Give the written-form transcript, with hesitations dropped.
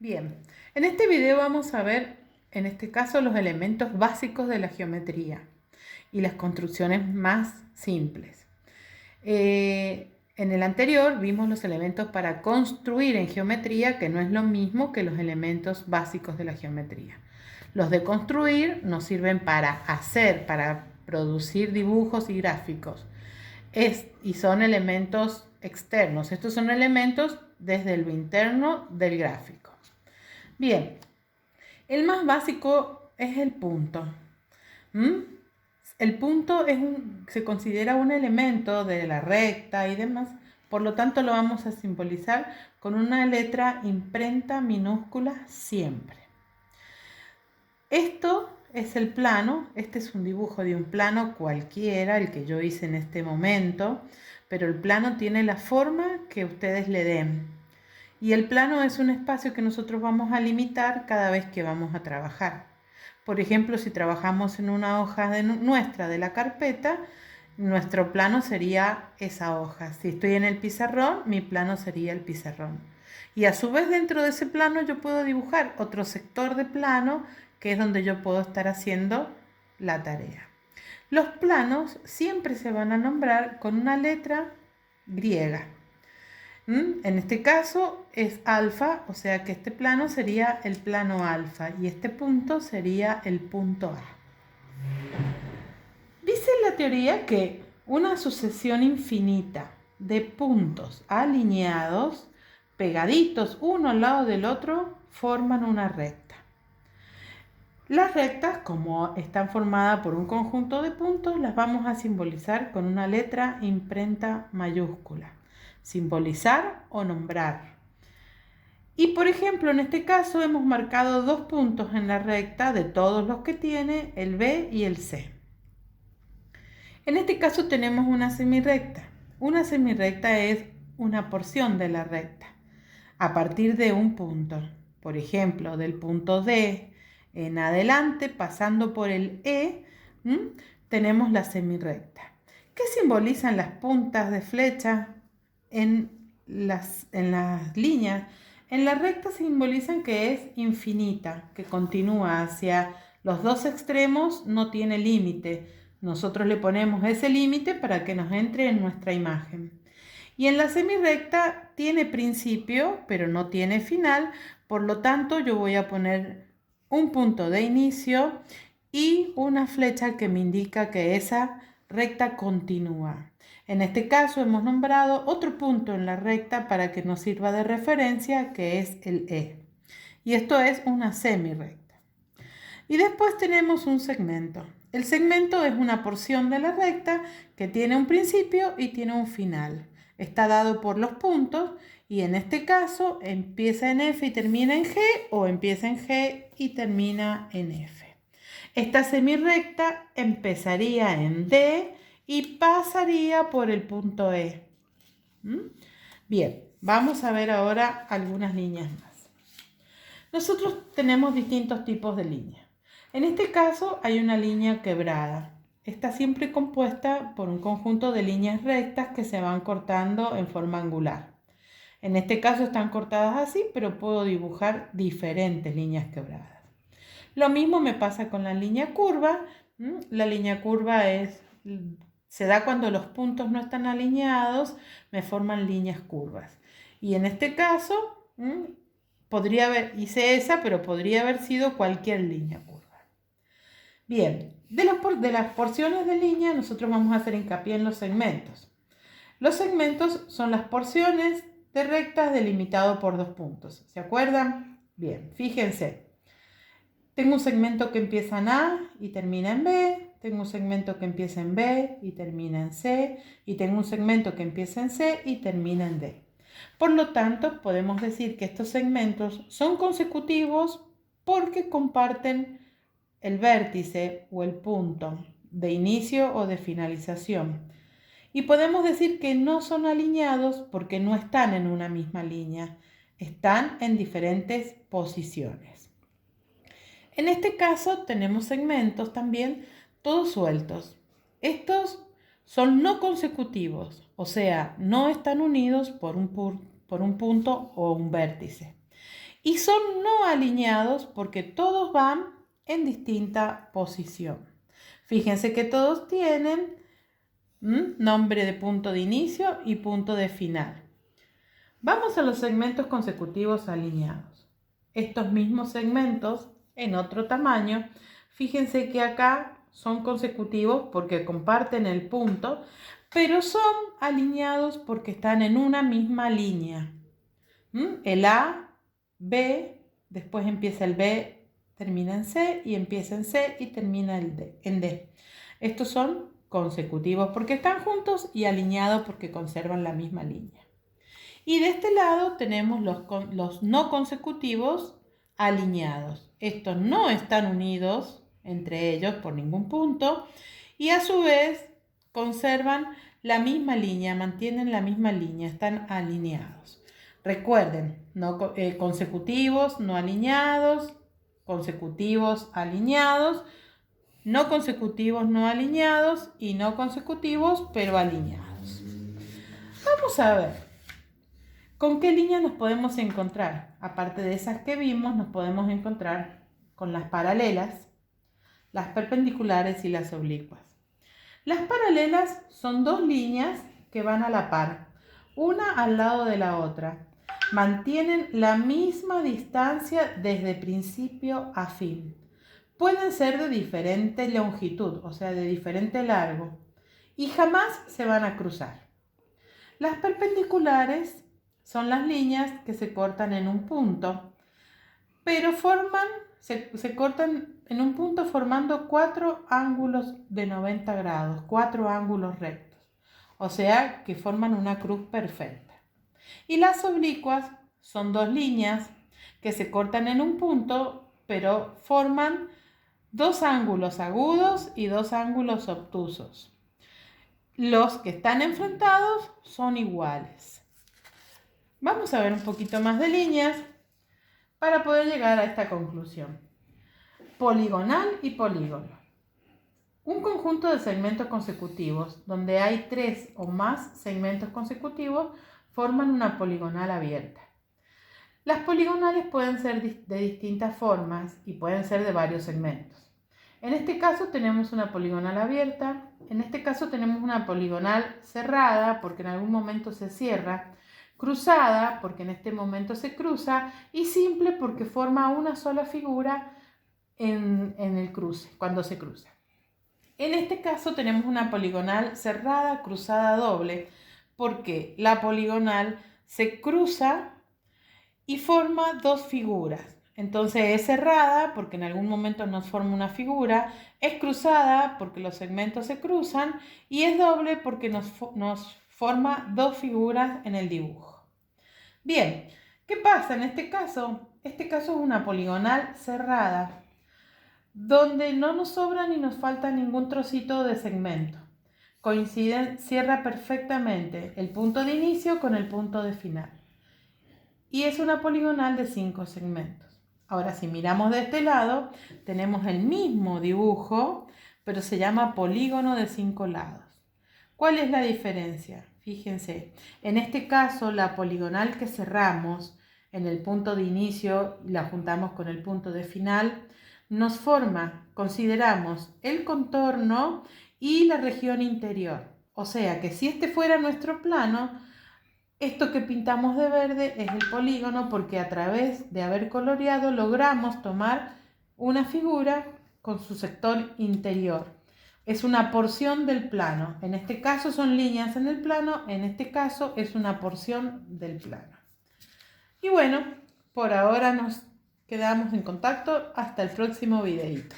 Bien, en este video vamos a ver, en este caso, los elementos básicos de la geometría y las construcciones más simples. En el anterior vimos los elementos para construir en geometría, que no es lo mismo que los elementos básicos de la geometría. Los de construir nos sirven para hacer, para producir dibujos y gráficos. Y son elementos externos. Estos son elementos desde lo interno del gráfico. Bien, el más básico es el punto. ¿Mm? El punto se considera un elemento de la recta y demás, por lo tanto lo vamos a simbolizar con una letra imprenta minúscula siempre. Esto es el plano, este es un dibujo de un plano cualquiera, el que yo hice en este momento, pero el plano tiene la forma que ustedes le den. Y el plano es un espacio que nosotros vamos a limitar cada vez que vamos a trabajar. Por ejemplo, si trabajamos en una hoja nuestra de la carpeta, nuestro plano sería esa hoja. Si estoy en el pizarrón, mi plano sería el pizarrón. Y a su vez dentro de ese plano yo puedo dibujar otro sector de plano que es donde yo puedo estar haciendo la tarea. Los planos siempre se van a nombrar con una letra griega. En este caso es alfa, o sea que este plano sería el plano alfa y este punto sería el punto A. Dice la teoría que una sucesión infinita de puntos alineados, pegaditos uno al lado del otro, forman una recta. Las rectas, como están formadas por un conjunto de puntos, las vamos a simbolizar con una letra imprenta mayúscula. Simbolizar o nombrar. Y por ejemplo, en este caso hemos marcado dos puntos en la recta de todos los que tiene el B y el C. En este caso tenemos una semirrecta. Una semirrecta es una porción de la recta a partir de un punto. Por ejemplo, del punto D en adelante, pasando por el E, tenemos la semirrecta. ¿Qué simbolizan las puntas de flecha en las líneas? En la recta simbolizan que es infinita, que continúa hacia los dos extremos, no tiene límite. Nosotros le ponemos ese límite para que nos entre en nuestra imagen. Y en la semirrecta tiene principio, pero no tiene final, por lo tanto yo voy a poner un punto de inicio y una flecha que me indica que esa recta continúa. En este caso hemos nombrado otro punto en la recta para que nos sirva de referencia, que es el E. Y esto es una semirrecta. Y después tenemos un segmento. El segmento es una porción de la recta que tiene un principio y tiene un final. Está dado por los puntos y en este caso empieza en F y termina en G, o empieza en G y termina en F. Esta semirrecta empezaría en D y pasaría por el punto E. Bien, vamos a ver ahora algunas líneas más. Nosotros tenemos distintos tipos de líneas. En este caso hay una línea quebrada. Está siempre compuesta por un conjunto de líneas rectas que se van cortando en forma angular. En este caso están cortadas así, pero puedo dibujar diferentes líneas quebradas. Lo mismo me pasa con la línea curva. La línea curva se da cuando los puntos no están alineados, me forman líneas curvas. Y en este caso, hice esa, pero podría haber sido cualquier línea curva. Bien, de las porciones de línea nosotros vamos a hacer hincapié en los segmentos. Los segmentos son las porciones de rectas delimitado por dos puntos. ¿Se acuerdan? Bien, fíjense. Tengo un segmento que empieza en A y termina en B. Tengo un segmento que empieza en B y termina en C. Y tengo un segmento que empieza en C y termina en D. Por lo tanto, podemos decir que estos segmentos son consecutivos porque comparten el vértice o el punto de inicio o de finalización. Y podemos decir que no son alineados porque no están en una misma línea, están en diferentes posiciones. En este caso tenemos segmentos también todos sueltos. Estos son no consecutivos, o sea, no están unidos por un punto o un vértice. Y son no alineados porque todos van en distinta posición. Fíjense que todos tienen nombre de punto de inicio y punto de final. Vamos a los segmentos consecutivos alineados. Estos mismos segmentos en otro tamaño, fíjense que acá son consecutivos porque comparten el punto, pero son alineados porque están en una misma línea. El A, B, después empieza el B, termina en C y empieza en C y termina en D. Estos son consecutivos porque están juntos y alineados porque conservan la misma línea. Y de este lado tenemos los no consecutivos alineados. Estos no están unidos entre ellos por ningún punto y a su vez conservan la misma línea, mantienen la misma línea, están alineados. Recuerden, consecutivos, no alineados, consecutivos, alineados, no consecutivos, no alineados y no consecutivos, pero alineados. Vamos a ver, ¿con qué línea nos podemos encontrar? Aparte de esas que vimos, nos podemos encontrar con las paralelas, las perpendiculares y las oblicuas. Las paralelas son dos líneas que van a la par, una al lado de la otra. Mantienen la misma distancia desde principio a fin. Pueden ser de diferente longitud, o sea, de diferente largo, y jamás se van a cruzar. Las perpendiculares son las líneas que se cortan en un punto, pero se cortan en un punto formando 4 ángulos de 90 grados, 4 ángulos rectos, o sea que forman una cruz perfecta. Y las oblicuas son dos líneas que se cortan en un punto, pero forman 2 ángulos agudos y 2 ángulos obtusos. Los que están enfrentados son iguales. Vamos a ver un poquito más de líneas para poder llegar a esta conclusión. Poligonal y polígono. Un conjunto de segmentos consecutivos donde hay 3 o más segmentos consecutivos forman una poligonal abierta. Las poligonales pueden ser de distintas formas y pueden ser de varios segmentos. En este caso tenemos una poligonal abierta, en este caso tenemos una poligonal cerrada porque en algún momento se cierra, cruzada porque en este momento se cruza y simple porque forma una sola figura en el cruce, cuando se cruza. En este caso tenemos una poligonal cerrada, cruzada, doble, porque la poligonal se cruza y forma dos figuras. Entonces es cerrada porque en algún momento nos forma una figura, es cruzada porque los segmentos se cruzan y es doble porque nos forma dos figuras en el dibujo. Bien, ¿qué pasa en este caso? Este caso es una poligonal cerrada, donde no nos sobra ni nos falta ningún trocito de segmento. Cierra perfectamente el punto de inicio con el punto de final. Y es una poligonal de 5 segmentos. Ahora, si miramos de este lado, tenemos el mismo dibujo, pero se llama polígono de 5 lados. ¿Cuál es la diferencia? Fíjense, en este caso la poligonal que cerramos en el punto de inicio y la juntamos con el punto de final, nos forma, consideramos el contorno y la región interior. O sea que si este fuera nuestro plano, esto que pintamos de verde es el polígono porque a través de haber coloreado logramos tomar una figura con su sector interior. Es una porción del plano. En este caso son líneas en el plano, en este caso es una porción del plano. Y bueno, por ahora nos quedamos en contacto hasta el próximo videito.